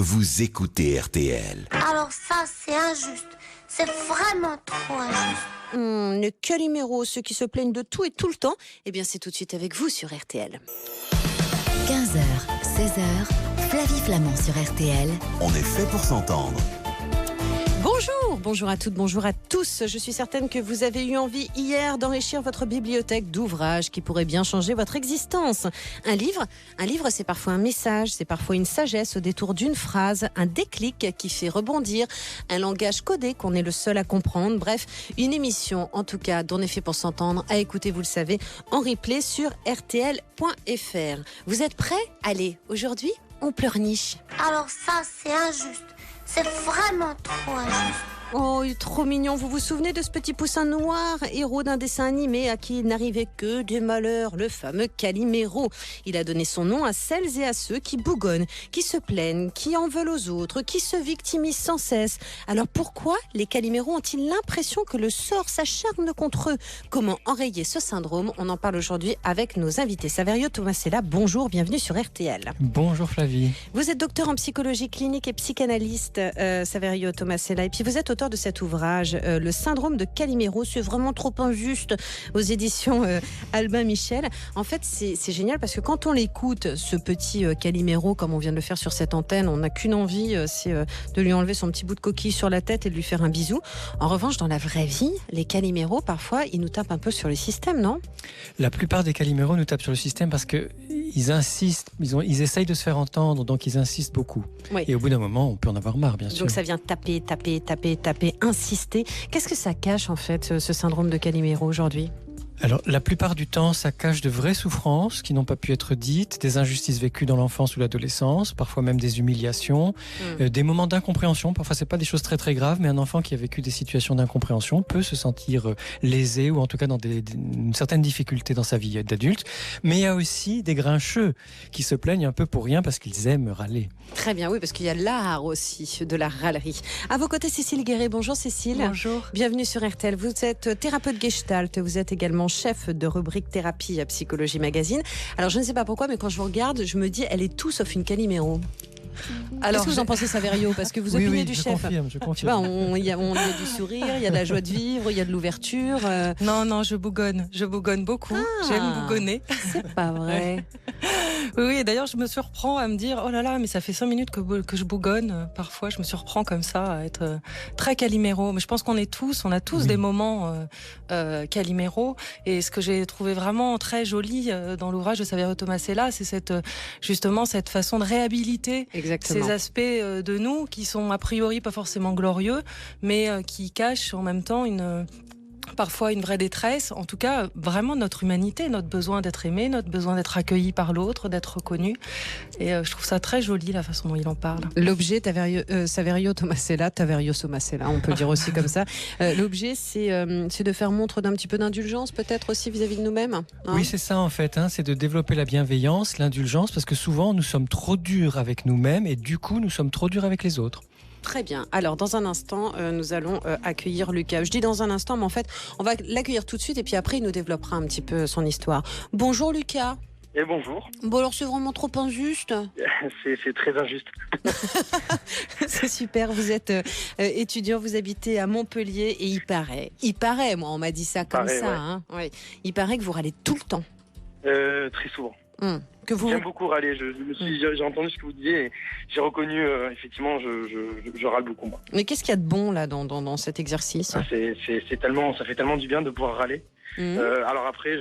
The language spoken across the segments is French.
vous écoutez RTL. Alors ça, c'est injuste. C'est vraiment trop injuste. Les caliméros, ceux qui se plaignent de tout et tout le temps, eh bien c'est tout de suite avec vous sur RTL. 15h, 16h, Flavie Flamand sur RTL. On est fait pour s'entendre. Bonjour à toutes, bonjour à tous. Je suis certaine que vous avez eu envie hier d'enrichir votre bibliothèque d'ouvrages qui pourraient bien changer votre existence. Un livre, c'est parfois un message, c'est parfois une sagesse au détour d'une phrase, un déclic qui fait rebondir, un langage codé qu'on est le seul à comprendre. Bref, une émission en tout cas dont on est fait pour s'entendre, à écouter, vous le savez, en replay sur rtl.fr. Vous êtes prêts ? Allez, aujourd'hui, on pleurniche. Alors ça, c'est injuste. C'est vraiment trop injuste. Oh, il est trop mignon. Vous vous souvenez de ce petit poussin noir, héros d'un dessin animé à qui il n'arrivait que des malheurs, le fameux Calimero. Il a donné son nom à celles et à ceux qui bougonnent, qui se plaignent, qui en veulent aux autres, qui se victimisent sans cesse. Alors pourquoi les Caliméros ont-ils l'impression que le sort s'acharne contre eux ? Comment enrayer ce syndrome ? On en parle aujourd'hui avec nos invités. Saverio Tomasella, bonjour, bienvenue sur RTL. Bonjour Flavie. Vous êtes docteur en psychologie clinique et psychanalyste, Saverio Tomasella, et puis vous êtes auteur de cet ouvrage, Le syndrome de Calimero, c'est vraiment trop injuste, aux éditions Albin Michel. En fait, c'est génial parce que quand on l'écoute, ce petit Calimero, comme on vient de le faire sur cette antenne, on n'a qu'une envie, c'est de lui enlever son petit bout de coquille sur la tête et de lui faire un bisou. En revanche, dans la vraie vie, les Caliméros, parfois, ils nous tapent un peu sur le système, non ? La plupart des Caliméros nous tapent sur le système parce qu'ils insistent, ils essayent de se faire entendre, donc ils insistent beaucoup. Oui. Et au bout d'un moment, on peut en avoir marre, bien sûr. Donc ça vient taper, insister. Qu'est-ce que ça cache en fait, ce syndrome de Calimero aujourd'hui ? Alors, la plupart du temps, ça cache de vraies souffrances qui n'ont pas pu être dites, des injustices vécues dans l'enfance ou l'adolescence, parfois même des humiliations, des moments d'incompréhension. Parfois, c'est pas des choses très très graves, mais un enfant qui a vécu des situations d'incompréhension peut se sentir lésé ou en tout cas dans une certaine difficulté dans sa vie d'adulte. Mais il y a aussi des grincheux qui se plaignent un peu pour rien parce qu'ils aiment râler. Très bien, oui, parce qu'il y a l'art aussi de la râlerie. À vos côtés, Cécile Guéret. Bonjour Cécile. Bonjour. Bienvenue sur RTL. Vous êtes thérapeute gestalt, vous êtes également chef de rubrique thérapie à Psychologie Magazine. Alors je ne sais pas pourquoi, mais quand je vous regarde, je me dis, elle est tout sauf une Calimero. Alors, qu'est-ce que vous en pensez, Saverio ? Parce que vous opinez du chef. Je confirme. Il y a du sourire, il y a de la joie de vivre, il y a de l'ouverture. Non, je bougonne beaucoup. J'aime bougonner. C'est pas vrai. Oui, et d'ailleurs, je me surprends à me dire, oh là là, mais ça fait 5 minutes que je bougonne. Parfois, je me surprends comme ça à être très Calimero. Mais je pense qu'on a tous des moments Calimero. Et ce que j'ai trouvé vraiment très joli dans l'ouvrage de Saverio Tomasella, c'est justement cette façon de réhabiliter Exactement. ces aspects de nous qui sont a priori pas forcément glorieux, mais qui cachent en même temps parfois une vraie détresse, en tout cas vraiment notre humanité, notre besoin d'être aimé, notre besoin d'être accueilli par l'autre, d'être reconnu. Et je trouve ça très joli la façon dont il en parle. L'objet, Saverio Tomasella, on peut le dire aussi comme ça. L'objet, c'est de faire montre d'un petit peu d'indulgence peut-être aussi vis-à-vis de nous-mêmes. Hein. Oui, c'est ça en fait, c'est de développer la bienveillance, l'indulgence, parce que souvent nous sommes trop durs avec nous-mêmes et du coup nous sommes trop durs avec les autres. Très bien. Alors, dans un instant, nous allons accueillir Lucas. Je dis dans un instant, mais en fait, on va l'accueillir tout de suite et puis après, il nous développera un petit peu son histoire. Bonjour Lucas. Et bonjour. Bon, alors c'est vraiment trop injuste. C'est très injuste. C'est super. Vous êtes étudiant, vous habitez à Montpellier et il paraît, moi, on m'a dit ça comme ça. Ouais. Hein. Ouais. Il paraît que vous râlez tout le temps. Très souvent. J'aime beaucoup râler. J'ai entendu ce que vous disiez et j'ai reconnu, effectivement, je râle beaucoup, moi. Mais qu'est-ce qu'il y a de bon là dans cet exercice ? Ça fait tellement du bien de pouvoir râler. Alors après,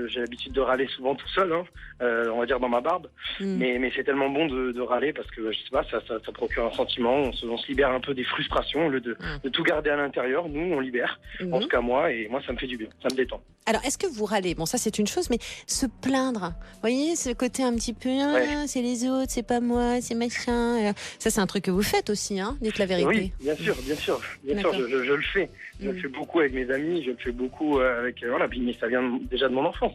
j'ai l'habitude de râler souvent tout seul, on va dire dans ma barbe. Mais c'est tellement bon de râler parce que, je sais pas, ça procure un sentiment. On se libère un peu des frustrations au lieu de tout garder à l'intérieur. Nous, on libère. En tout cas, moi, ça me fait du bien. Ça me détend. Alors, est-ce que vous râlez ? Bon, ça, c'est une chose, mais se plaindre, vous voyez, ce côté un petit peu, c'est les autres, c'est pas moi, c'est machin. Ça, c'est un truc que vous faites aussi, dites la vérité. Oui, bien sûr, je le fais. Je le fais beaucoup avec mes amis, je le fais beaucoup avec... mais ça vient déjà de mon enfance.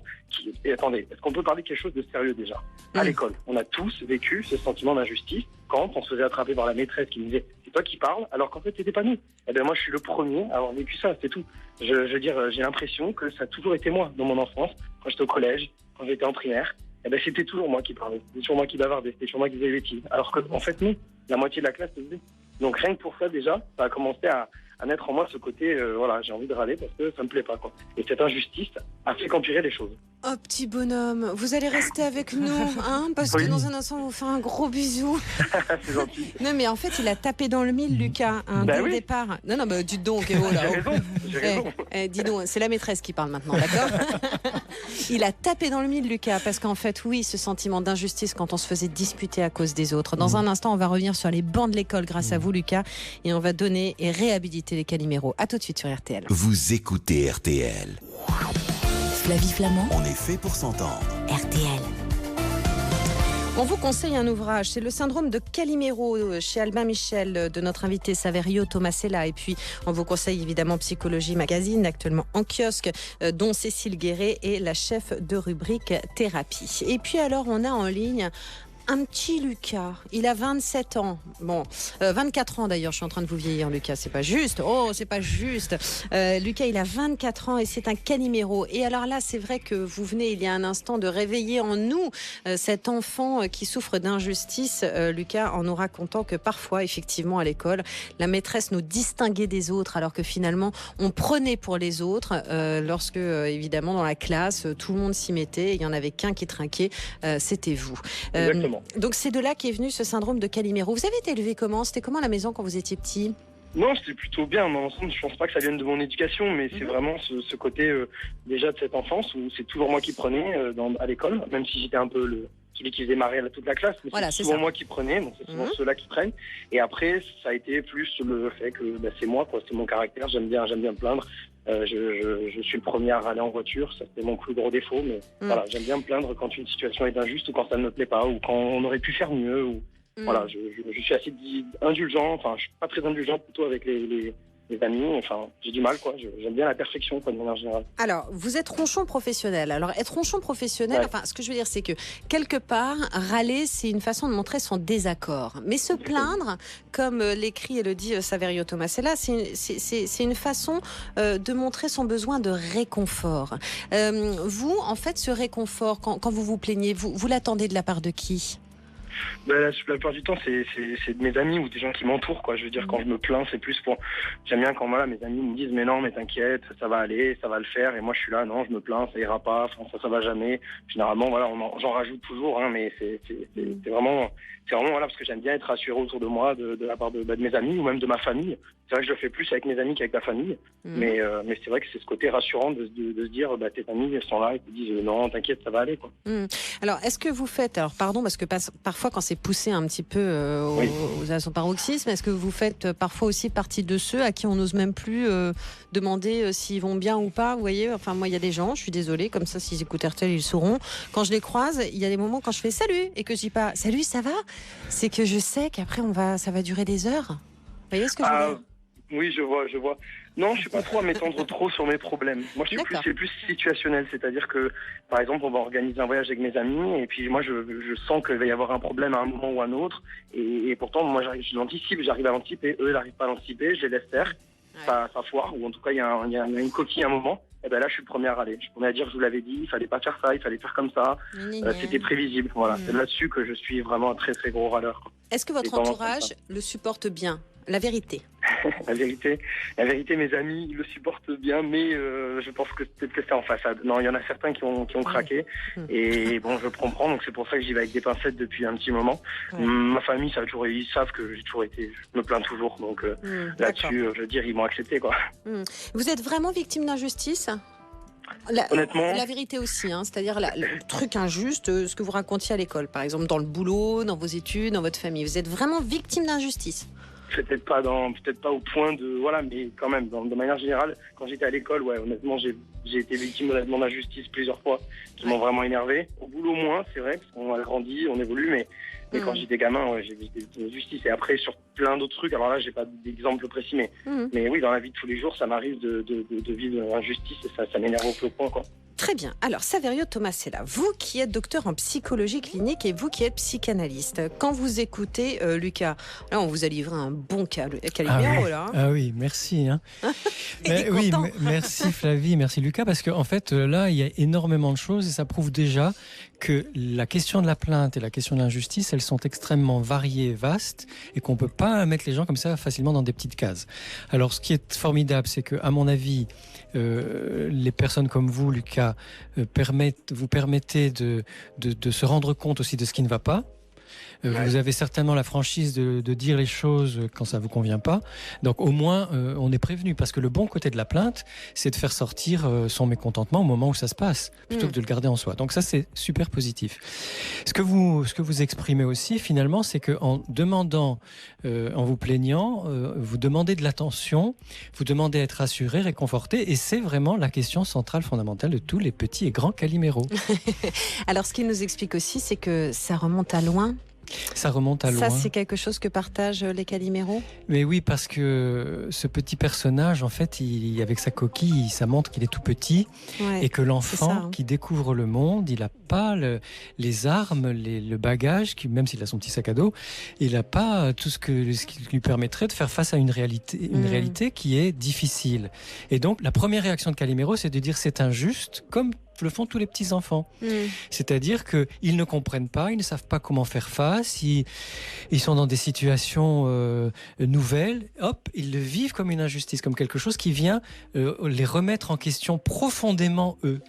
Et attendez, est-ce qu'on peut parler de quelque chose de sérieux déjà ? À l'école, on a tous vécu ce sentiment d'injustice quand on se faisait attraper par la maîtresse qui nous disait « c'est toi qui parles », alors qu'en fait, c'était pas nous. Eh bien, moi, je suis le premier à avoir vécu ça, c'est tout. Je veux dire, j'ai l'impression que ça a toujours été moi dans mon enfance, quand j'étais au collège, quand j'étais en primaire. Eh ben, c'était toujours moi qui parlais, c'était toujours moi qui bavardais, c'était toujours moi qui faisais les bêtises. Alors qu'en fait, non. la moitié de la classe le faisait. Donc rien que pour ça déjà, ça a commencé à naître en moi ce côté, voilà, j'ai envie de râler parce que ça me plaît pas, quoi. Et cette injustice a fait qu'empirer les choses. Oh, petit bonhomme, vous allez rester avec nous, hein, parce que dans un instant, on vous fait un gros bisou. C'est gentil. Non, mais en fait, il a tapé dans le mille, Lucas, dès le départ. Non, bah, dites donc, oh là. J'ai raison. Dis donc, c'est la maîtresse qui parle maintenant, d'accord? Il a tapé dans le mille, Lucas, parce qu'en fait, oui, ce sentiment d'injustice quand on se faisait disputer à cause des autres. Dans un instant, on va revenir sur les bancs de l'école grâce à vous, Lucas, et on va donner et réhabiliter les Caliméros. À tout de suite sur RTL. Vous écoutez RTL. Flavie Flamand, On est fait pour s'entendre. RTL. On vous conseille un ouvrage, c'est le syndrome de Calimero chez Albin Michel de notre invité Saverio Tomasella. Et puis on vous conseille évidemment Psychologie Magazine, actuellement en kiosque, dont Cécile Guéret est la chef de rubrique Thérapie. Et puis alors on a en ligne un petit Lucas, il a 27 ans. Bon, 24 ans d'ailleurs, je suis en train de vous vieillir, Lucas, c'est pas juste. Oh, c'est pas juste. Lucas, il a 24 ans et c'est un Calimero. Et alors là, c'est vrai que vous venez, il y a un instant, de réveiller en nous cet enfant qui souffre d'injustice, Lucas, en nous racontant que parfois, effectivement, à l'école, la maîtresse nous distinguait des autres, alors que finalement, on prenait pour les autres, lorsque, évidemment, dans la classe, tout le monde s'y mettait, il y en avait qu'un qui trinquait, c'était vous. Exactement. Donc c'est de là qu'est venu ce syndrome de Calimero. Vous avez été élevé comment? C'était comment à la maison quand vous étiez petit? Non, c'était plutôt bien. Dans l'ensemble, je pense pas que ça vienne de mon éducation, mais c'est vraiment ce côté déjà de cette enfance où c'est toujours moi qui prenais à l'école, même si j'étais un peu celui qui faisait marrer toute la classe. Mais voilà, c'est souvent moi qui prenais, donc c'est souvent ceux-là qui prennent. Et après, ça a été plus le fait que c'est moi, quoi, c'est mon caractère. J'aime bien me plaindre. Je suis le premier à râler en voiture, ça c'est mon plus gros défaut, mais voilà, j'aime bien me plaindre quand une situation est injuste ou quand ça ne me plaît pas ou quand on aurait pu faire mieux. Ou, voilà, je suis assez indulgent, enfin je suis pas très indulgent plutôt avec les amis, enfin j'ai du mal, quoi. J'aime bien la perfection, quoi, de manière générale. Alors, vous êtes ronchon professionnel. Alors, être ronchon professionnel, Ouais. enfin, ce que je veux dire, c'est que quelque part, râler, c'est une façon de montrer son désaccord. Mais se plaindre, comme l'écrit et le dit Saverio Tomasella, c'est une façon de montrer son besoin de réconfort. Vous, en fait, ce réconfort, quand vous vous plaignez, vous l'attendez de la part de qui? La plupart du temps, c'est de mes amis ou des gens qui m'entourent, quoi. Je veux dire, quand je me plains, c'est plus pour... J'aime bien quand voilà, mes amis me disent « Mais non, mais t'inquiète, ça va aller, ça va le faire. » Et moi, je suis là, non, je me plains, ça ira pas, ça va jamais. Généralement, voilà, j'en rajoute toujours, hein, mais c'est vraiment voilà, parce que j'aime bien être rassuré autour de moi, de la part de mes amis ou même de ma famille. C'est vrai que je le fais plus avec mes amis qu'avec la famille, mais c'est vrai que c'est ce côté rassurant de se dire, tes amis sont là et te disent « Non, t'inquiète, ça va aller, quoi. » Alors, est-ce que vous faites, alors pardon, parce que parfois quand c'est poussé un petit peu à son paroxysme, est-ce que vous faites parfois aussi partie de ceux à qui on n'ose même plus demander s'ils vont bien ou pas? Vous voyez, enfin moi il y a des gens, je suis désolée, comme ça s'ils écoutent RTL ils le sauront. Quand je les croise, il y a des moments quand je fais salut et que je dis pas salut, ça va, c'est que je sais qu'après ça va durer des heures. Vous voyez ce que je veux dire? Oui, je vois. Non, je suis pas trop à m'étendre trop sur mes problèmes. Moi, c'est plus situationnel, c'est-à-dire que, par exemple, on va organiser un voyage avec mes amis, et puis moi, je sens qu'il va y avoir un problème à un moment ou à un autre, et pourtant, moi, j'arrive à l'anticiper, eux, ils n'arrivent pas à l'anticiper, je les laisse faire, ça foire, ou en tout cas, il y a une coquille à un moment. Et ben là, je suis le premier à râler. Je suis le premier à dire, je vous l'avais dit, il fallait pas faire ça, il fallait faire comme ça. C'était prévisible. Voilà, c'est là-dessus que je suis vraiment un très très gros râleur, quoi. Est-ce que votre entourage le supporte bien? La vérité. La vérité, mes amis le supportent bien, mais je pense que peut-être que c'est en façade. Non, il y en a certains qui ont craqué, et bon, je comprends, donc c'est pour ça que j'y vais avec des pincettes depuis un petit moment. Ma famille, ils savent que j'ai toujours été, je me plains toujours, donc là-dessus, je veux dire, ils m'ont accepté, quoi. Vous êtes vraiment victime d'injustice? Honnêtement, la vérité aussi, hein, c'est-à-dire le truc injuste, ce que vous racontiez à l'école, par exemple dans le boulot, dans vos études, dans votre famille. Vous êtes vraiment victime d'injustice? Peut-être pas au point de, voilà, mais quand même, de manière générale, quand j'étais à l'école, ouais, honnêtement, j'ai été victime honnêtement d'injustice plusieurs fois, qui m'ont vraiment énervé. Au boulot moins, c'est vrai, parce qu'on a grandi, on évolue, mais quand j'étais gamin, ouais, j'ai vécu d'injustice. Et après, sur plein d'autres trucs, alors là, j'ai pas d'exemple précis, mais oui, dans la vie de tous les jours, ça m'arrive de vivre l'injustice et ça m'énerve au plus haut point, quoi. Très bien. Alors, Saverio Tomasella, vous qui êtes docteur en psychologie clinique et vous qui êtes psychanalyste, quand vous écoutez Lucas, là, on vous a livré un bon Calimero, là. Ah oui, merci. Hein. Oui, merci Flavie, merci Lucas, parce qu'en fait, là, il y a énormément de choses et ça prouve déjà que la question de la plainte et la question de l'injustice, elles sont extrêmement variées et vastes, et qu'on ne peut pas mettre les gens comme ça facilement dans des petites cases. Alors, ce qui est formidable, c'est que, à mon avis, les personnes comme vous, Lucas, vous permettez de se rendre compte aussi de ce qui ne va pas. Vous avez certainement la franchise de dire les choses quand ça ne vous convient pas. Donc au moins, on est prévenu. Parce que le bon côté de la plainte, c'est de faire sortir son mécontentement au moment où ça se passe, plutôt que de le garder en soi. Donc ça, c'est super positif. Ce que vous exprimez aussi, finalement, c'est qu'en demandant, en vous plaignant, vous demandez de l'attention, vous demandez à être rassuré, réconforté. Et c'est vraiment la question centrale, fondamentale de tous les petits et grands caliméros. Alors, ce qu'il nous explique aussi, c'est que ça remonte à loin. Ça remonte à loin. Ça, c'est quelque chose que partagent les caliméros. Mais oui, parce que ce petit personnage, en fait, avec sa coquille, ça montre qu'il est tout petit, et que l'enfant qui découvre le monde, il n'a pas les armes, le bagage, même s'il a son petit sac à dos, il n'a pas tout ce qui lui permettrait de faire face à une réalité qui est difficile. Et donc, la première réaction de Calimero, c'est de dire c'est injuste, comme le font tous les petits-enfants. C'est-à-dire qu'ils ne comprennent pas, ils ne savent pas comment faire face, ils sont dans des situations nouvelles, hop, ils le vivent comme une injustice, comme quelque chose qui vient les remettre en question profondément, eux,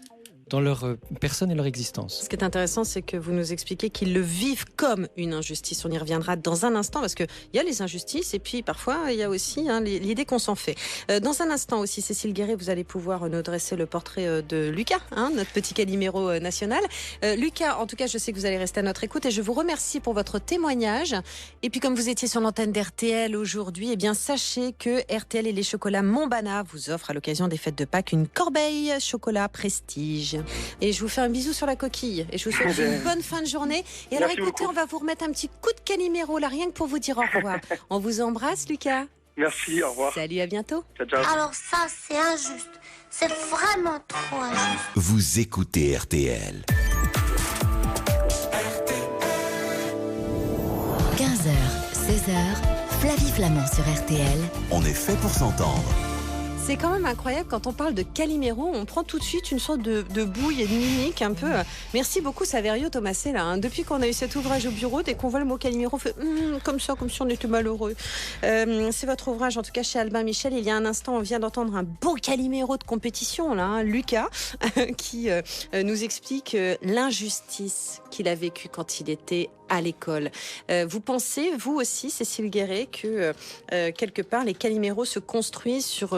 dans leur personne et leur existence. Ce qui est intéressant, c'est que vous nous expliquez qu'ils le vivent comme une injustice. On y reviendra dans un instant, parce qu'il y a les injustices, et puis parfois, il y a aussi l'idée qu'on s'en fait. Dans un instant aussi, Cécile Guéret, vous allez pouvoir nous dresser le portrait de Lucas, notre petit Calimero national. Lucas, en tout cas, je sais que vous allez rester à notre écoute, et je vous remercie pour votre témoignage. Et puis, comme vous étiez sur l'antenne d'RTL aujourd'hui, eh bien, sachez que RTL et les chocolats Montbana vous offrent à l'occasion des fêtes de Pâques une corbeille chocolat prestige. Et je vous fais un bisou sur la coquille. Et je vous souhaite une bonne fin de journée. Et alors, écoutez, on va vous remettre un petit coup de Calimero, là, rien que pour vous dire au revoir. On vous embrasse, Lucas. Merci, au revoir. Salut, à bientôt. Ciao, ciao. Alors ça, c'est injuste. C'est vraiment trop injuste. Vous écoutez RTL. 15h, 16h, Flavie Flamand sur RTL. On est fait pour s'entendre. C'est quand même incroyable, quand on parle de Calimero, on prend tout de suite une sorte de bouille et de mimique un peu. Merci beaucoup Saverio Tomasella. Depuis qu'on a eu cet ouvrage au bureau, dès qu'on voit le mot Calimero, on fait comme ça, comme si on était malheureux. C'est votre ouvrage, en tout cas chez Albin Michel. Il y a un instant, on vient d'entendre un beau Calimero de compétition, là, Lucas, qui nous explique l'injustice qu'il a vécue quand il était à l'école. Vous pensez, vous aussi, Cécile Guéret, que quelque part, les Caliméros se construisent sur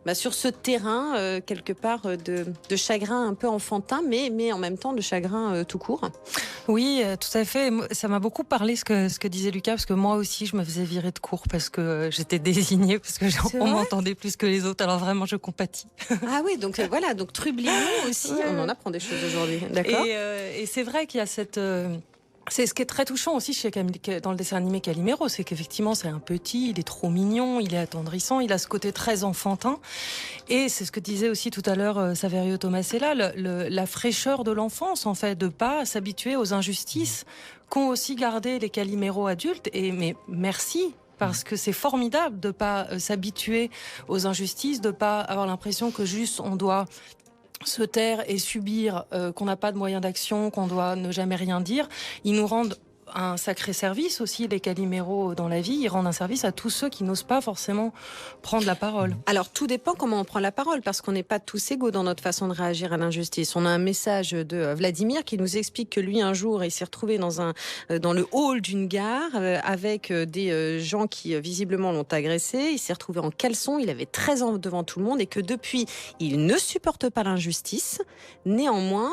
ce terrain, quelque part, de chagrin un peu enfantin, mais en même temps de chagrin tout court? Oui, tout à fait. Ça m'a beaucoup parlé ce que disait Lucas, parce que moi aussi, je me faisais virer de cours parce que j'étais désignée, parce que on m'entendait plus que les autres. Alors vraiment, je compatis. Ah oui, donc voilà, donc Trublion aussi, on en apprend des choses aujourd'hui. D'accord. Et c'est vrai qu'il y a cette... C'est ce qui est très touchant aussi dans le dessin animé Calimero, c'est qu'effectivement c'est un petit, il est trop mignon, il est attendrissant, il a ce côté très enfantin. Et c'est ce que disait aussi tout à l'heure Saverio Tomasella, la fraîcheur de l'enfance, en fait, de pas s'habituer aux injustices qu'ont aussi gardé les Caliméros adultes. Mais merci. Parce que c'est formidable de pas s'habituer aux injustices, de pas avoir l'impression que juste on doit se taire et subir, qu'on n'a pas de moyens d'action, qu'on doit ne jamais rien dire. Ils nous rendent un sacré service aussi, les Caliméros, dans la vie. Ils rendent un service à tous ceux qui n'osent pas forcément prendre la parole. Alors, tout dépend comment on prend la parole, parce qu'on n'est pas tous égaux dans notre façon de réagir à l'injustice. On a un message de Vladimir qui nous explique que lui, un jour, il s'est retrouvé dans le hall d'une gare avec des gens qui, visiblement, l'ont agressé. Il s'est retrouvé en caleçon. Il avait 13 ans devant tout le monde et que depuis, il ne supporte pas l'injustice. Néanmoins,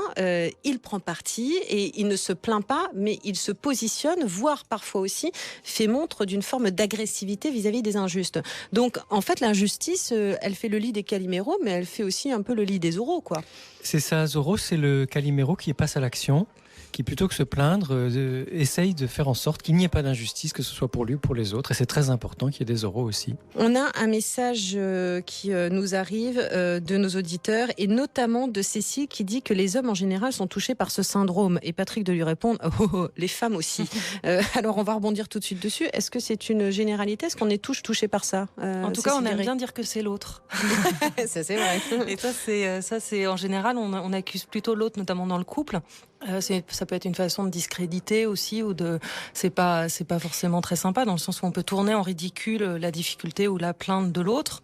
il prend parti et il ne se plaint pas, mais il se positionne, voire parfois aussi fait montre d'une forme d'agressivité vis-à-vis des injustes. Donc, en fait, l'injustice, elle fait le lit des Caliméros, mais elle fait aussi un peu le lit des Zorro, quoi. C'est ça, Zorro, c'est le Calimero qui passe à l'action, qui plutôt que se plaindre, essaye de faire en sorte qu'il n'y ait pas d'injustice, que ce soit pour lui ou pour les autres. Et c'est très important qu'il y ait des Zorro aussi. On a un message qui nous arrive de nos auditeurs, et notamment de Cécile qui dit que les hommes en général sont touchés par ce syndrome. Et Patrick de lui répondre, les femmes aussi. Alors on va rebondir tout de suite dessus. Est-ce que c'est une généralité? Est-ce qu'on est tous touchés par ça? En tout cas, on aime bien dire que c'est l'autre. Ça, c'est vrai. Et ça, c'est en général, on accuse plutôt l'autre, notamment dans le couple. Ça peut être une façon de discréditer aussi, ou c'est pas forcément très sympa, dans le sens où on peut tourner en ridicule la difficulté ou la plainte de l'autre.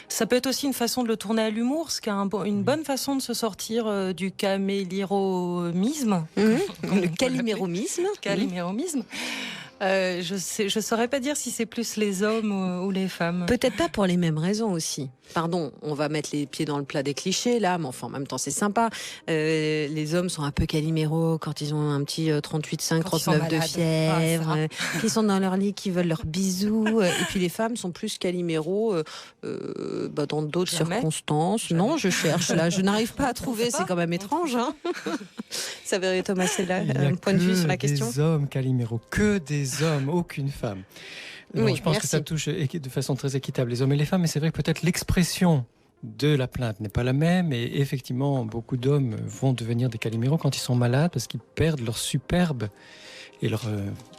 Ça peut être aussi une façon de le tourner à l'humour, ce qui est une bonne façon de se sortir du caméliromisme. Le caliméromisme. Caliméromisme. Je saurais pas dire si c'est plus les hommes ou les femmes. Peut-être pas pour les mêmes raisons aussi. Pardon, on va mettre les pieds dans le plat des clichés là, mais enfin en même temps c'est sympa. Les hommes sont un peu caliméros quand ils ont un petit 38,5, 39 de fièvre, qui sont dans leur lit, qui veulent leurs bisous. Et puis les femmes sont plus caliméros dans d'autres circonstances. Jamais. Non, je cherche là, je n'arrive pas à trouver, c'est quand même étrange. Hein. Saverio Tomasella, un point de vue sur la question. Des hommes caliméros, que des hommes, aucune femme. Non, oui, je pense que ça touche de façon très équitable les hommes et les femmes, mais c'est vrai que peut-être l'expression de la plainte n'est pas la même, et effectivement beaucoup d'hommes vont devenir des caliméros quand ils sont malades parce qu'ils perdent leur superbe et leur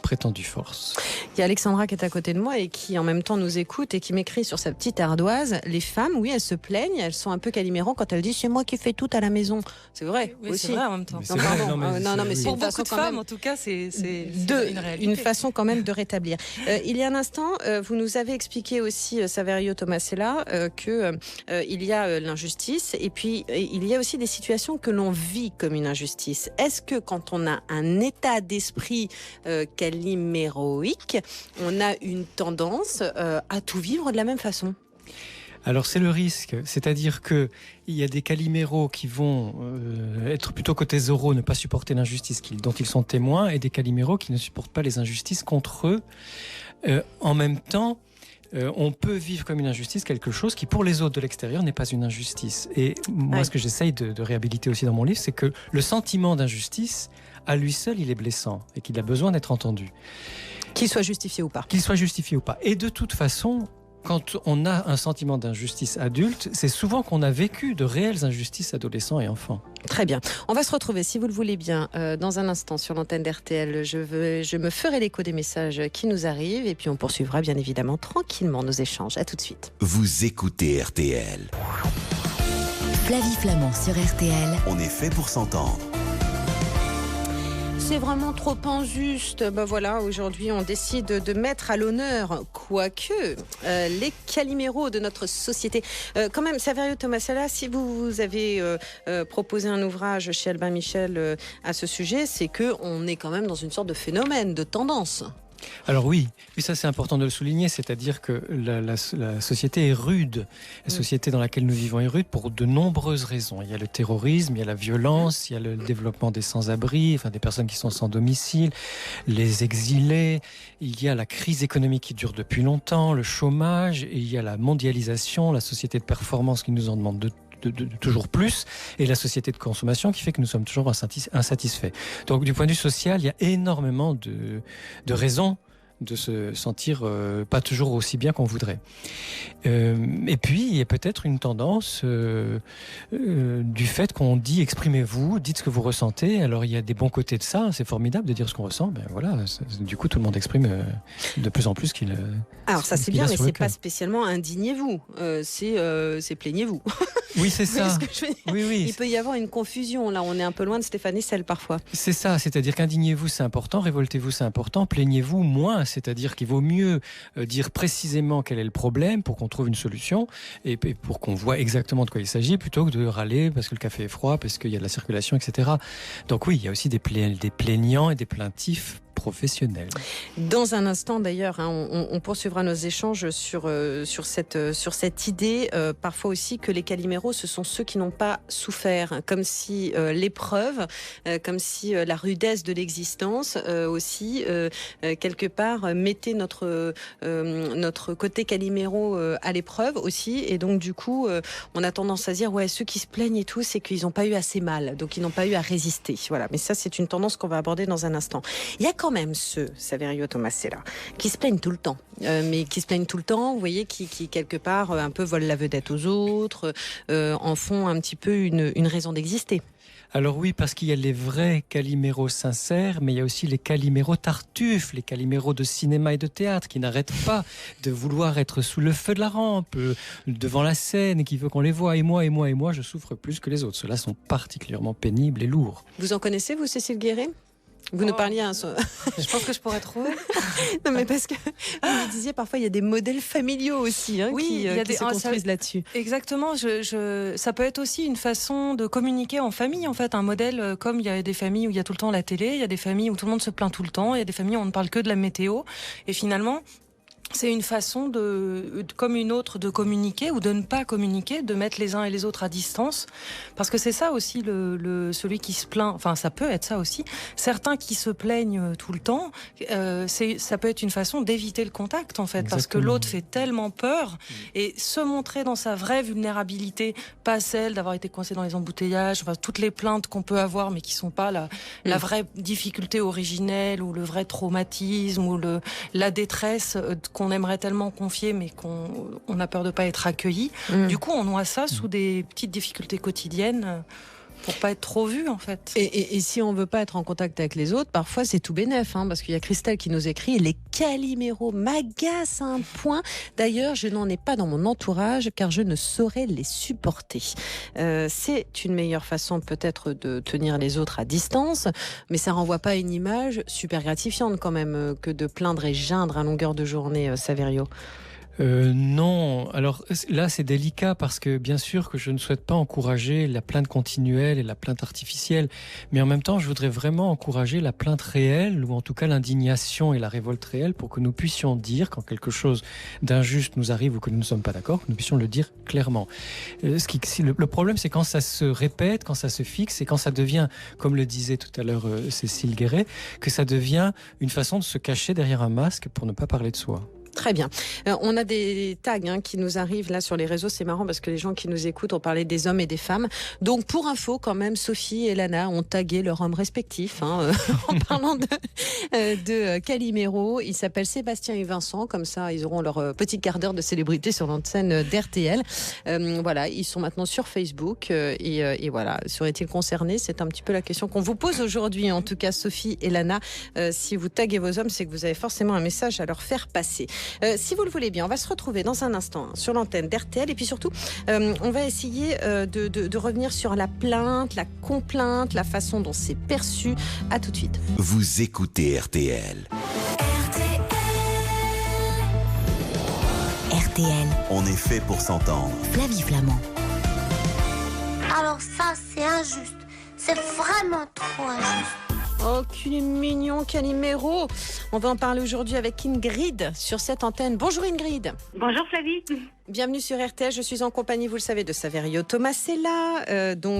prétendue force. Il y a Alexandra qui est à côté de moi et qui en même temps nous écoute et qui m'écrit sur sa petite ardoise. Les femmes, oui, elles se plaignent, elles sont un peu caliméros quand elles disent c'est moi qui fais tout à la maison. C'est vrai, oui, aussi. C'est vrai en même temps. Mais c'est pour une beaucoup façon de quand femmes, même, en tout cas, c'est une réalité. Une façon quand même de rétablir. Il y a un instant, vous nous avez expliqué aussi, Saverio Tomasella, que il y a l'injustice et puis il y a aussi des situations que l'on vit comme une injustice. Est-ce que quand on a un état d'esprit caliméroïque, on a une tendance à tout vivre de la même façon? Alors c'est le risque, c'est-à-dire que il y a des caliméros qui vont être plutôt côté zéro, ne pas supporter l'injustice dont ils sont témoins, et des caliméros qui ne supportent pas les injustices contre eux. En même temps, on peut vivre comme une injustice quelque chose qui pour les autres de l'extérieur n'est pas une injustice. Et moi, ce que j'essaye de réhabiliter aussi dans mon livre, c'est que le sentiment d'injustice, à lui seul, il est blessant et qu'il a besoin d'être entendu. Qu'il soit justifié ou pas. Qu'il soit justifié ou pas. Et de toute façon, quand on a un sentiment d'injustice adulte, c'est souvent qu'on a vécu de réelles injustices adolescents et enfants. Très bien. On va se retrouver, si vous le voulez bien, dans un instant sur l'antenne d'RTL. Je me ferai l'écho des messages qui nous arrivent et puis on poursuivra bien évidemment tranquillement nos échanges. À tout de suite. Vous écoutez RTL. Flavie Flamand sur RTL. On est fait pour s'entendre. C'est vraiment trop injuste. Voilà, aujourd'hui, on décide de mettre à l'honneur, quoique, les caliméros de notre société. Quand même, Saverio Tomasella, si vous avez proposé un ouvrage chez Albin Michel à ce sujet, c'est qu'on est quand même dans une sorte de phénomène, de tendance. Alors oui, ça c'est important de le souligner, c'est-à-dire que la société est rude. La société dans laquelle nous vivons est rude pour de nombreuses raisons. Il y a le terrorisme, il y a la violence, il y a le développement des sans-abri, des personnes qui sont sans domicile, les exilés, il y a la crise économique qui dure depuis longtemps, le chômage, et il y a la mondialisation, la société de performance qui nous en demande de toujours plus, et la société de consommation qui fait que nous sommes toujours insatisfaits. Donc du point de vue social, il y a énormément de raisons de se sentir pas toujours aussi bien qu'on voudrait. Et puis, il y a peut-être une tendance du fait qu'on dit exprimez-vous, dites ce que vous ressentez. Alors, il y a des bons côtés de ça, c'est formidable de dire ce qu'on ressent. Du coup, tout le monde exprime de plus en plus qu'il... Alors, ça c'est bien, mais c'est pas spécialement indignez-vous, c'est plaignez-vous. Oui, c'est ça. Oui. Il peut y avoir une confusion, là, on est un peu loin de Stéphane Hessel parfois. C'est ça, c'est-à-dire qu'indignez-vous, c'est important, révoltez-vous, c'est important, plaignez-vous moins. C'est-à-dire qu'il vaut mieux dire précisément quel est le problème pour qu'on trouve une solution et pour qu'on voit exactement de quoi il s'agit, plutôt que de râler parce que le café est froid, parce qu'il y a de la circulation, etc. Donc oui, il y a aussi des plaignants et des plaintifs professionnels. Dans un instant d'ailleurs, on poursuivra nos échanges sur cette idée, parfois aussi que les caliméros, ce sont ceux qui n'ont pas souffert, comme si l'épreuve, comme si la rudesse de l'existence aussi, quelque part, mettait notre côté caliméro à l'épreuve aussi, et donc du coup, on a tendance à dire, ouais, ceux qui se plaignent et tout, c'est qu'ils n'ont pas eu assez mal, donc ils n'ont pas eu à résister. Voilà, mais ça, c'est une tendance qu'on va aborder dans un instant. Il y a quand même ceux, Saverio Tomasella, qui se plaignent tout le temps. Vous voyez, qui quelque part un peu volent la vedette aux autres, en font un petit peu une raison d'exister. Alors oui, parce qu'il y a les vrais caliméros sincères, mais il y a aussi les caliméros tartuffes, les caliméros de cinéma et de théâtre qui n'arrêtent pas de vouloir être sous le feu de la rampe, devant la scène, et qui veut qu'on les voie. Et moi, je souffre plus que les autres. Ceux-là sont particulièrement pénibles et lourds. Vous en connaissez, vous, Cécile Guéret ? Vous nous parliez Je pense que je pourrais trouver. Non, mais parce que vous me disiez parfois il y a des modèles familiaux aussi qui se construisent là-dessus. Exactement. Ça peut être aussi une façon de communiquer en famille, en fait. Un modèle, comme il y a des familles où il y a tout le temps la télé, il y a des familles où tout le monde se plaint tout le temps, il y a des familles où on ne parle que de la météo. Et finalement, c'est une façon comme une autre de communiquer ou de ne pas communiquer, de mettre les uns et les autres à distance. Parce que c'est ça aussi celui qui se plaint. Enfin, ça peut être ça aussi. Certains qui se plaignent tout le temps, ça peut être une façon d'éviter le contact, en fait. Exactement. Parce que l'autre fait tellement peur. Et se montrer dans sa vraie vulnérabilité, pas celle d'avoir été coincé dans les embouteillages, enfin, toutes les plaintes qu'on peut avoir, mais qui sont pas la vraie difficulté originelle ou le vrai traumatisme ou la détresse qu'on aimerait tellement confier, mais qu'on a peur de pas être accueilli. Du coup, on noie ça sous des petites difficultés quotidiennes pour pas être trop vu, en fait. Et si on veut pas être en contact avec les autres, parfois c'est tout bénef, parce qu'il y a Christelle qui nous écrit: les caliméros m'agacent à un point. D'ailleurs, je n'en ai pas dans mon entourage car je ne saurais les supporter. C'est une meilleure façon peut-être de tenir les autres à distance, mais ça renvoie pas à une image super gratifiante quand même que de plaindre et geindre à longueur de journée, Saverio. Non, alors là c'est délicat parce que bien sûr que je ne souhaite pas encourager la plainte continuelle et la plainte artificielle, mais en même temps je voudrais vraiment encourager la plainte réelle, ou en tout cas l'indignation et la révolte réelle, pour que nous puissions dire quand quelque chose d'injuste nous arrive ou que nous ne sommes pas d'accord, que nous puissions le dire clairement. Le problème c'est quand ça se répète, quand ça se fixe et quand ça devient, comme le disait tout à l'heure Cécile Guéret, que ça devient une façon de se cacher derrière un masque pour ne pas parler de soi. Très bien. On a des tags qui nous arrivent là sur les réseaux. C'est marrant parce que les gens qui nous écoutent ont parlé des hommes et des femmes. Donc pour info, quand même, Sophie et Lana ont tagué leur homme respectif en parlant de Calimero. Ils s'appellent Sébastien et Vincent. Comme ça, ils auront leur petit quart d'heure de célébrité sur l'antenne d'RTL. Voilà, ils sont maintenant sur Facebook. Et voilà, seraient-ils concernés ? C'est un petit peu la question qu'on vous pose aujourd'hui. En tout cas, Sophie et Lana, si vous taguez vos hommes, c'est que vous avez forcément un message à leur faire passer. Si vous le voulez bien, on va se retrouver dans un instant sur l'antenne d'RTL et puis surtout, on va essayer de revenir sur la plainte, la complainte, la façon dont c'est perçu. À tout de suite. Vous écoutez RTL. RTL. On est fait pour s'entendre. Flavie Flamand. Alors ça, c'est injuste. C'est vraiment trop injuste. Oh, qu'il est mignon, Calimero. On va en parler aujourd'hui avec Ingrid sur cette antenne. Bonjour Ingrid. Bonjour Flavie. Bienvenue sur RTL. Je suis en compagnie, vous le savez, de Saverio Tomasella,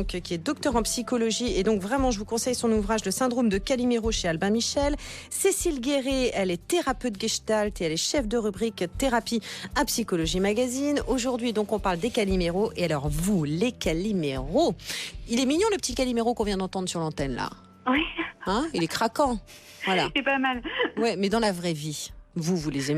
qui est docteur en psychologie. Et donc vraiment, je vous conseille son ouvrage Le syndrome de Calimero chez Albin Michel. Cécile Guéret, elle est thérapeute gestalt et elle est chef de rubrique thérapie à Psychologie Magazine. Aujourd'hui, donc, on parle des Caliméros. Et alors, vous, les Caliméros, il est mignon le petit Calimero qu'on vient d'entendre sur l'antenne là. Oui. Il est craquant. Voilà. C'est pas mal. Ouais, mais dans la vraie vie, vous les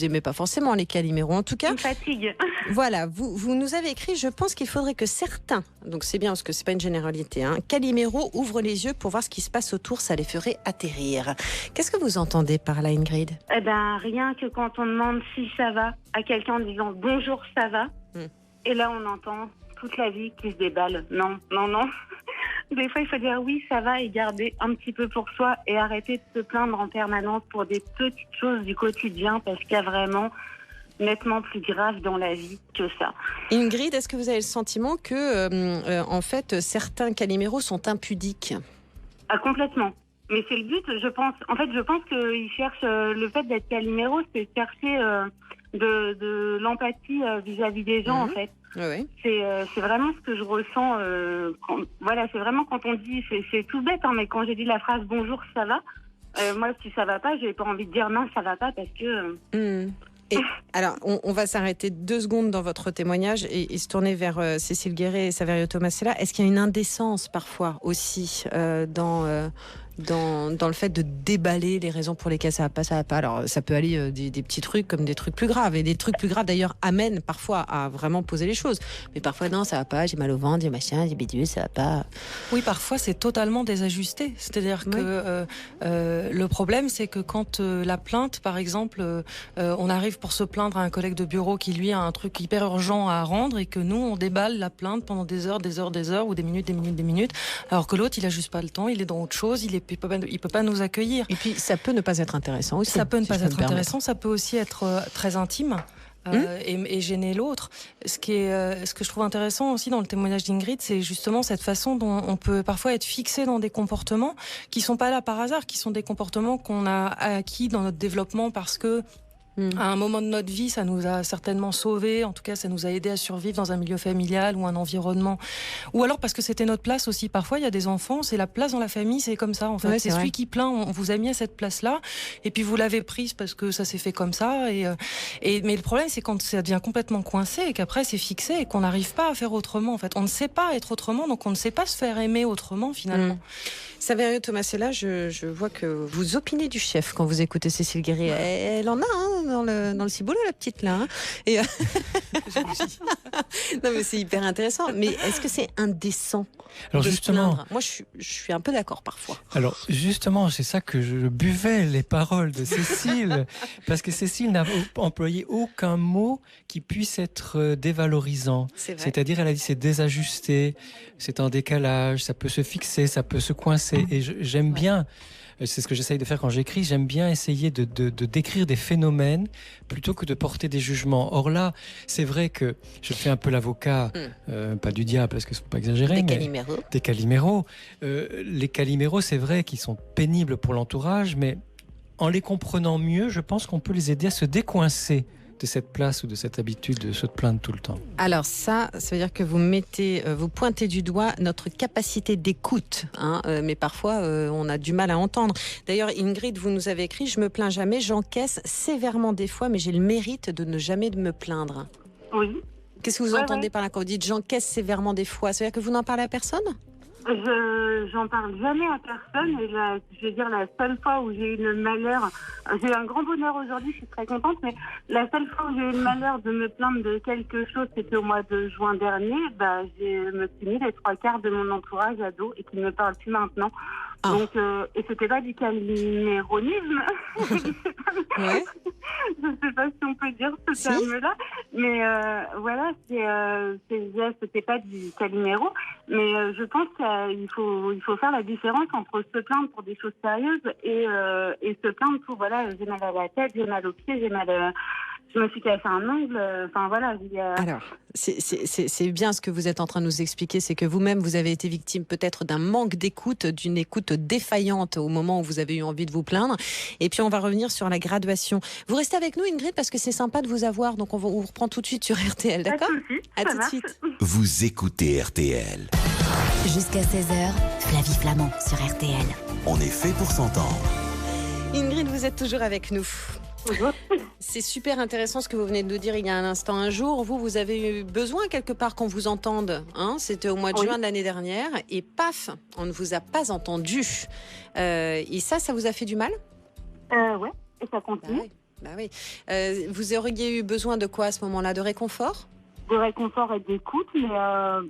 aimez pas forcément, les Caliméros. En tout cas, une fatigue. Voilà, vous nous avez écrit, je pense qu'il faudrait que certains, donc c'est bien parce que c'est pas une généralité, Caliméros ouvrent les yeux pour voir ce qui se passe autour, ça les ferait atterrir. Qu'est-ce que vous entendez par là, Ingrid ? Eh ben, rien que quand on demande si ça va à quelqu'un en disant bonjour, ça va. Et là, on entend toute la vie qui se déballe. Non. Des fois, il faut dire oui, ça va et garder un petit peu pour soi et arrêter de se plaindre en permanence pour des petites choses du quotidien parce qu'il y a vraiment nettement plus grave dans la vie que ça. Ingrid, est-ce que vous avez le sentiment que, en fait, certains Caliméros sont impudiques ? Ah, complètement. Mais c'est le but, je pense. En fait, je pense qu'ils cherchent le fait d'être Caliméro, c'est chercher de l'empathie vis-à-vis des gens, en fait. Oui. C'est vraiment ce que je ressens. C'est vraiment quand on dit, c'est tout bête, mais quand j'ai dit la phrase bonjour, ça va. Moi, si ça va pas, j'ai pas envie de dire non, ça va pas parce que. Et alors, on va s'arrêter 2 secondes dans votre témoignage et se tourner vers Cécile Guéret et Saverio Tomasella. Est-ce qu'il y a une indécence parfois aussi dans dans le fait de déballer les raisons pour lesquelles ça va pas. Alors ça peut aller des petits trucs comme des trucs plus graves. Et des trucs plus graves d'ailleurs amènent parfois à vraiment poser les choses. Mais parfois non, ça va pas, j'ai mal au ventre, j'ai machin, j'ai bidule, ça va pas. Oui, parfois c'est totalement désajusté. C'est-à-dire que le problème c'est que quand la plainte, par exemple, on arrive pour se plaindre à un collègue de bureau qui lui a un truc hyper urgent à rendre et que nous on déballe la plainte pendant des heures ou des minutes, alors que l'autre il a juste pas le temps, il est dans autre chose, il peut pas nous accueillir. Et puis ça peut ne pas être intéressant aussi. Ça peut ne pas être intéressant, ça peut aussi être très intime. Et gêner l'autre. Ce que je trouve intéressant aussi dans le témoignage d'Ingrid, c'est justement cette façon dont on peut parfois être fixé dans des comportements qui sont pas là par hasard, qui sont des comportements qu'on a acquis dans notre développement parce que à un moment de notre vie, ça nous a certainement sauvés. En tout cas, ça nous a aidé à survivre dans un milieu familial ou un environnement. Ou alors parce que c'était notre place aussi. Parfois, il y a des enfants, c'est la place dans la famille, c'est comme ça. En fait, ouais, c'est celui qui plaint. On vous a mis à cette place-là, et puis vous l'avez prise parce que ça s'est fait comme ça. Mais le problème, c'est quand ça devient complètement coincé et qu'après c'est fixé et qu'on n'arrive pas à faire autrement. En fait, on ne sait pas être autrement, donc on ne sait pas se faire aimer autrement finalement. Saverio Tomasella, je vois que vous opinez du chef quand vous écoutez Cécile Guéry. Elle en a dans le ciboulot, la petite là. Et non mais c'est hyper intéressant. Mais est-ce que c'est indécent? Alors justement, moi je suis un peu d'accord parfois. Alors justement, c'est ça que je buvais les paroles de Cécile, parce que Cécile n'a employé aucun mot qui puisse être dévalorisant. C'est-à-dire, elle a dit c'est désajusté, c'est en décalage, ça peut se fixer, ça peut se coincer. Et j'aime bien. C'est ce que j'essaye de faire quand j'écris. J'aime bien essayer de décrire des phénomènes plutôt que de porter des jugements. Or là, c'est vrai que je fais un peu l'avocat, pas du diable parce que faut pas exagérer, des caliméros. Les caliméros, c'est vrai qu'ils sont pénibles pour l'entourage, mais en les comprenant mieux, je pense qu'on peut les aider à se décoincer de cette place ou de cette habitude de se plaindre tout le temps. Alors ça veut dire que vous pointez du doigt notre capacité d'écoute, mais parfois on a du mal à entendre. D'ailleurs, Ingrid, vous nous avez écrit « Je me plains jamais, j'encaisse sévèrement des fois, mais j'ai le mérite de ne jamais me plaindre ». Oui. Qu'est-ce que vous entendez par là quand vous dites « J'encaisse sévèrement des fois » Ça veut dire que vous n'en parlez à personne ? J'en parle jamais à personne et je veux dire la seule fois où j'ai eu le malheur, j'ai eu un grand bonheur aujourd'hui, je suis très contente, mais la seule fois où j'ai eu le malheur de me plaindre de quelque chose, c'était au mois de juin dernier. Je me suis mis les 3/4 de mon entourage à dos et qui ne me parle plus maintenant. Donc, et c'était pas du caliméronisme. Ouais. Je sais pas si on peut dire ce terme-là, mais voilà, c'était pas du caliméro, mais je pense qu'il faut faire la différence entre se plaindre pour des choses sérieuses et se plaindre pour voilà, j'ai mal à la tête, j'ai mal aux pieds, je me suis cassé un ongle, enfin voilà. Alors, c'est bien ce que vous êtes en train de nous expliquer, c'est que vous-même, vous avez été victime peut-être d'un manque d'écoute, d'une écoute défaillante au moment où vous avez eu envie de vous plaindre. Et puis, on va revenir sur la graduation. Vous restez avec nous, Ingrid, parce que c'est sympa de vous avoir, donc on vous reprend tout de suite sur RTL, d'accord ? À tout de suite. Vous écoutez RTL. Jusqu'à 16h, Flavie Flamand sur RTL. On est fait pour s'entendre. Ingrid, vous êtes toujours avec nous. C'est super intéressant ce que vous venez de nous dire il y a un instant. Un jour, vous avez eu besoin quelque part qu'on vous entende. C'était au mois de juin de l'année dernière. Et paf, on ne vous a pas entendu. Et ça vous a fait du mal ? Ouais, et ça continue. Bah oui. Vous auriez eu besoin de quoi à ce moment-là ? De réconfort ? De réconfort et d'écoute, mais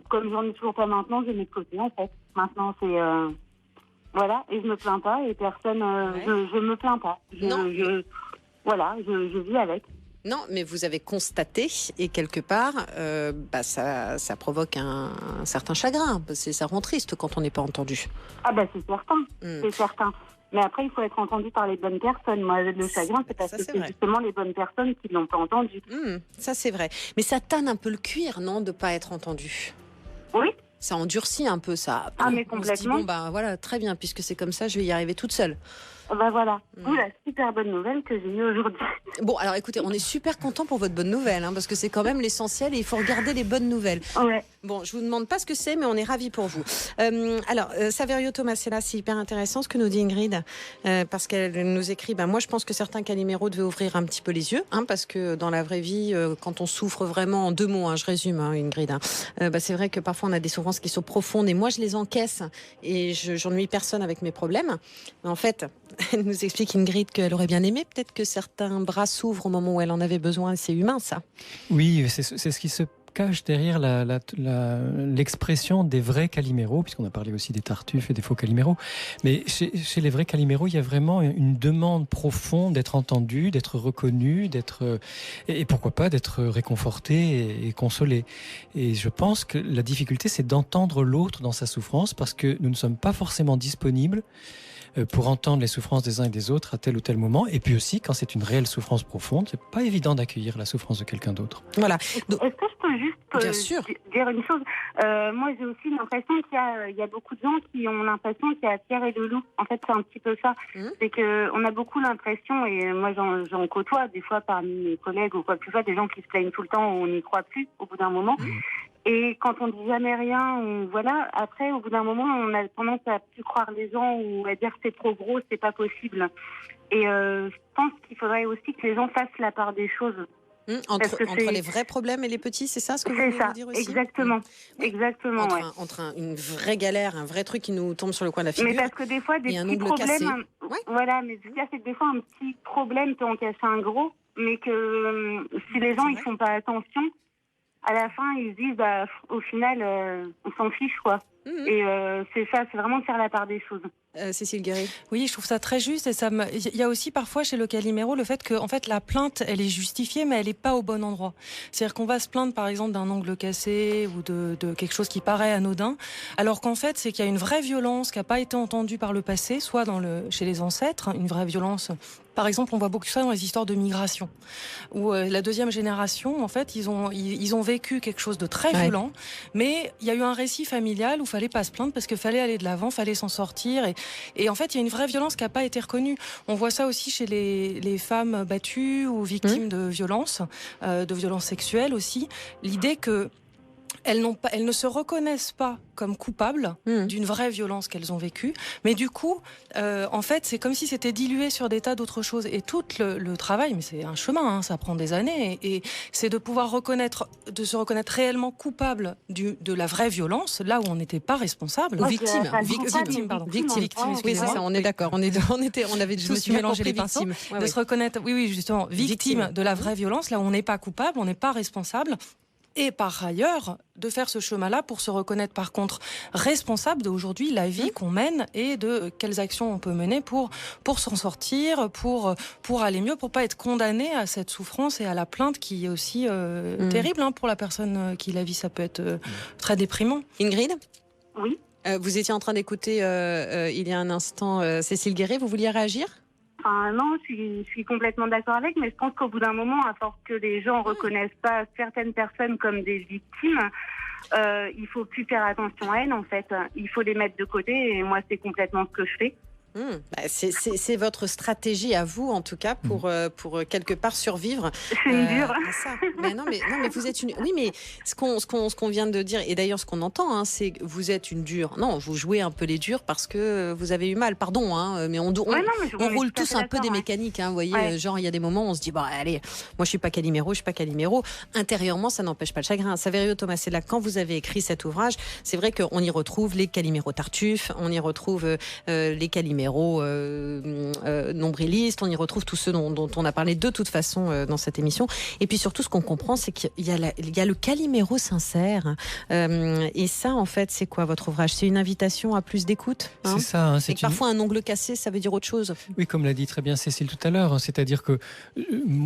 comme j'en ai toujours pas maintenant, j'ai mis de côté en fait. Maintenant, c'est... voilà, et je me plains pas, et personne... je me plains pas. Voilà, je vis avec. Non, mais vous avez constaté, et quelque part, ça provoque un certain chagrin. Ça rend triste quand on n'est pas entendu. Ah c'est certain, c'est certain. Mais après, il faut être entendu par les bonnes personnes. Moi, le chagrin, c'est parce que c'est justement les bonnes personnes qui ne l'ont pas entendu. Ça, c'est vrai. Mais ça tanne un peu le cuir, non, de ne pas être entendu ? Oui. Ça endurcit un peu, ça. Mais complètement. On se dit, voilà, très bien, puisque c'est comme ça, je vais y arriver toute seule. Voilà, d'où la super bonne nouvelle que j'ai eue aujourd'hui. Bon, alors écoutez, on est super content pour votre bonne nouvelle, parce que c'est quand même l'essentiel et il faut regarder les bonnes nouvelles. Ouais. Bon, je vous demande pas ce que c'est, mais on est ravis pour vous. Saverio Tomasella, c'est hyper intéressant ce que nous dit Ingrid, parce qu'elle nous écrit, moi je pense que certains caliméros devaient ouvrir un petit peu les yeux, parce que dans la vraie vie, quand on souffre vraiment en 2 mots, je résume Ingrid, c'est vrai que parfois on a des souffrances qui sont profondes et moi je les encaisse et j'ennuie personne avec mes problèmes. Mais en fait, elle nous explique Ingrid qu'elle aurait bien aimé peut-être que certains bras s'ouvrent au moment où elle en avait besoin. C'est humain ça. Oui, c'est ce qui se cache derrière l'expression des vrais caliméros, puisqu'on a parlé aussi des tartuffes et des faux caliméros. Mais chez les vrais caliméros, il y a vraiment une demande profonde d'être entendu, d'être reconnu, et pourquoi pas d'être réconforté et consolé. Et je pense que la difficulté, c'est d'entendre l'autre dans sa souffrance, parce que nous ne sommes pas forcément disponibles pour entendre les souffrances des uns et des autres à tel ou tel moment. Et puis aussi, quand c'est une réelle souffrance profonde, c'est pas évident d'accueillir la souffrance de quelqu'un d'autre. Voilà. Donc, est-ce que je peux juste dire une chose? Moi, j'ai aussi l'impression qu'il y a beaucoup de gens qui ont l'impression qu'il y a Pierre et le loup. En fait, c'est un petit peu ça. C'est qu'on a beaucoup l'impression, et moi j'en côtoie des fois parmi mes collègues ou quoi que ce soit, des gens qui se plaignent tout le temps, on n'y croit plus au bout d'un moment. Et quand on dit jamais rien, après, au bout d'un moment, on a tendance à plus croire les gens ou à dire c'est trop gros, c'est pas possible. Et je pense qu'il faudrait aussi que les gens fassent la part des choses. Entre les vrais problèmes et les petits, c'est ça ce que vous voulez dire aussi? Exactement. Oui. Exactement. Entre une vraie galère, un vrai truc qui nous tombe sur le coin de la figure. Mais parce que des fois, des petits problèmes. Voilà, mais ce qu'il y a, c'est que des fois, un petit problème peut en cacher un gros, mais que si les gens ils font pas attention, à la fin, ils se disent, au final, on s'en fiche, quoi. Et c'est ça, c'est vraiment de faire la part des choses. Cécile Guéret. Oui, je trouve ça très juste. Et il y a aussi parfois chez le caliméro le fait que, en fait, la plainte, elle est justifiée, mais elle n'est pas au bon endroit. C'est-à-dire qu'on va se plaindre, par exemple, d'un ongle cassé ou de quelque chose qui paraît anodin, alors qu'en fait, c'est qu'il y a une vraie violence qui n'a pas été entendue par le passé, soit chez les ancêtres, une vraie violence. Par exemple, on voit beaucoup ça dans les histoires de migration, où la deuxième génération, en fait, ils ont vécu quelque chose de très violent, mais il y a eu un récit familial où il fallait pas se plaindre parce qu'il fallait aller de l'avant, fallait s'en sortir. Et en fait, il y a une vraie violence qui n'a pas été reconnue. On voit ça aussi chez les femmes battues ou victimes de violences sexuelles aussi. L'idée que elles ne se reconnaissent pas comme coupables d'une vraie violence qu'elles ont vécue, mais du coup, en fait, c'est comme si c'était dilué sur des tas d'autres choses. Et tout le travail, mais c'est un chemin, ça prend des années, et c'est de pouvoir se reconnaître réellement coupable de la vraie violence, là où on n'était pas responsable. Ou victime, Victime, oui, c'est ça, on est d'accord. Je me suis mélangé les pinceaux. De se reconnaître, justement, victime de la vraie violence, là où on n'est pas coupable, on n'est pas responsable. Et par ailleurs, de faire ce chemin-là pour se reconnaître par contre responsable d'aujourd'hui la vie qu'on mène et de quelles actions on peut mener pour s'en sortir, pour aller mieux, pour pas être condamné à cette souffrance et à la plainte qui est aussi terrible pour la personne qui la vit. Ça peut être très déprimant. Ingrid ? Oui. Vous étiez en train d'écouter il y a un instant Cécile Guéret, vous vouliez réagir ? Non, je suis complètement d'accord avec, mais je pense qu'au bout d'un moment, à force que les gens reconnaissent pas certaines personnes comme des victimes, il faut plus faire attention à elles, en fait. Il faut les mettre de côté, et moi, c'est complètement ce que je fais. C'est votre stratégie à vous, en tout cas, pour quelque part survivre. C'est une dure. Ça. Mais vous êtes une. Oui, mais ce qu'on vient de dire, et d'ailleurs ce qu'on entend, c'est que vous êtes une dure. Non, vous jouez un peu les durs parce que vous avez eu mal. Pardon, mais on roule tous un peu des mécaniques. Vous voyez, genre il y a des moments où on se dit allez, moi je suis pas Calimero. Intérieurement, ça n'empêche pas le chagrin. Saverio Tomasella, quand vous avez écrit cet ouvrage, c'est vrai qu'on y retrouve les Calimero Tartuffes, on y retrouve les Calimero nombrilistes, on y retrouve tous ceux dont on a parlé de toute façon dans cette émission. Et puis surtout, ce qu'on comprend, c'est qu'il y a le Calimero sincère. Et ça, en fait, c'est quoi votre ouvrage? C'est une invitation à plus d'écoute, C'est ça. Et parfois, un ongle cassé, ça veut dire autre chose. Oui, comme l'a dit très bien Cécile tout à l'heure. C'est-à-dire que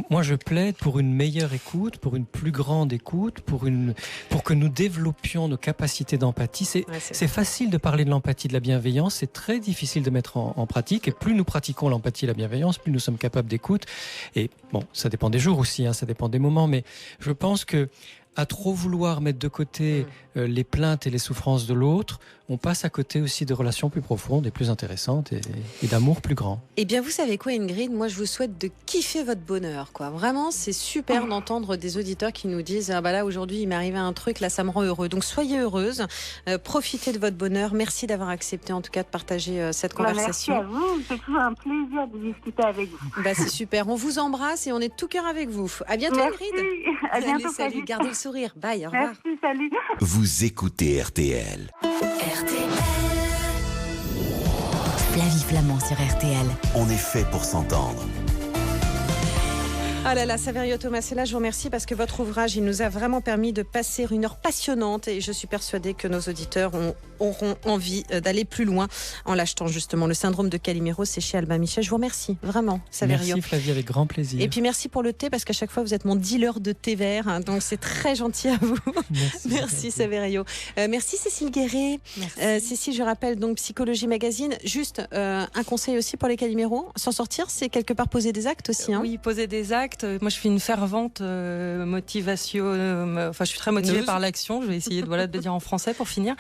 moi, je plaide pour une meilleure écoute, pour une plus grande écoute, pour que nous développions nos capacités d'empathie. C'est facile de parler de l'empathie, de la bienveillance. C'est très difficile de mettre en pratique, et plus nous pratiquons l'empathie et la bienveillance, plus nous sommes capables d'écoute. Et bon, ça dépend des jours aussi, ça dépend des moments, mais je pense que à trop vouloir mettre de côté les plaintes et les souffrances de l'autre, on passe à côté aussi de relations plus profondes et plus intéressantes et d'amour plus grand. Eh bien, vous savez quoi, Ingrid ? Moi, je vous souhaite de kiffer votre bonheur, quoi. Vraiment, c'est super d'entendre des auditeurs qui nous disent « Ah bah là, aujourd'hui, il m'est arrivé un truc, là, ça me rend heureux. » Donc, soyez heureuse, profitez de votre bonheur. Merci d'avoir accepté, en tout cas, de partager cette conversation. Merci à vous, c'est toujours un plaisir de discuter avec vous. Bah, c'est super. On vous embrasse et on est de tout cœur avec vous. À bientôt, Merci. Ingrid. À bientôt, Allez, salut, Flavie. gardez le sourire. Bye, au revoir. Merci, salut. Vous écoutez RTL. Flavie Flamand sur RTL. On est fait pour s'entendre. Ah là là, Saverio Thomas, et là je vous remercie parce que votre ouvrage, il nous a vraiment permis de passer une heure passionnante et je suis persuadée que nos auditeurs auront envie d'aller plus loin en l'achetant justement. Le syndrome de Calimero, c'est chez Albin Michel. Je vous remercie vraiment, Saverio. Merci Flavie, avec grand plaisir. Et puis merci pour le thé parce qu'à chaque fois vous êtes mon dealer de thé vert, hein, donc c'est très gentil à vous. Merci Saverio. Merci Cécile Guéret. Cécile, je rappelle donc Psychologie Magazine. Juste un conseil aussi pour les Calimero, s'en sortir, c'est quelque part poser des actes aussi. Hein. Oui, poser des actes. Moi, je suis une fervente motivation. Enfin, je suis très motivée par l'action. Je vais essayer de le dire en français pour finir.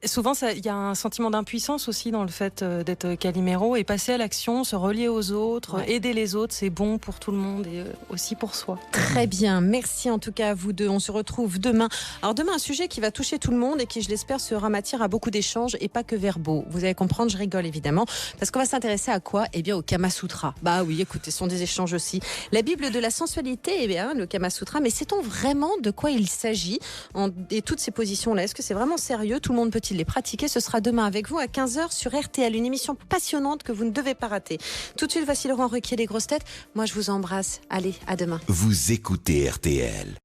Souvent, il y a un sentiment d'impuissance aussi dans le fait d'être Calimero et passer à l'action, se relier aux autres, aider les autres, c'est bon pour tout le monde et aussi pour soi. Très bien, merci en tout cas à vous deux. On se retrouve demain. Alors demain, un sujet qui va toucher tout le monde et qui, je l'espère, sera matière à beaucoup d'échanges et pas que verbaux. Vous allez comprendre, je rigole évidemment, parce qu'on va s'intéresser à quoi ? Eh bien, au Kama Sutra. Bah oui, écoutez, ce sont des échanges aussi. La Bible de la sensualité, eh bien, le Kama Sutra, mais sait-on vraiment de quoi il s'agit et toutes ces positions-là ? Est-ce que c'est vraiment sérieux ? Tout le monde peut-il les pratiquer ? Ce sera demain avec vous à 15h sur RTL, une émission passionnante que vous ne devez pas rater. Tout de suite, voici Laurent Ruquier, les grosses têtes. Moi, je vous embrasse. Allez, à demain. Vous écoutez RTL.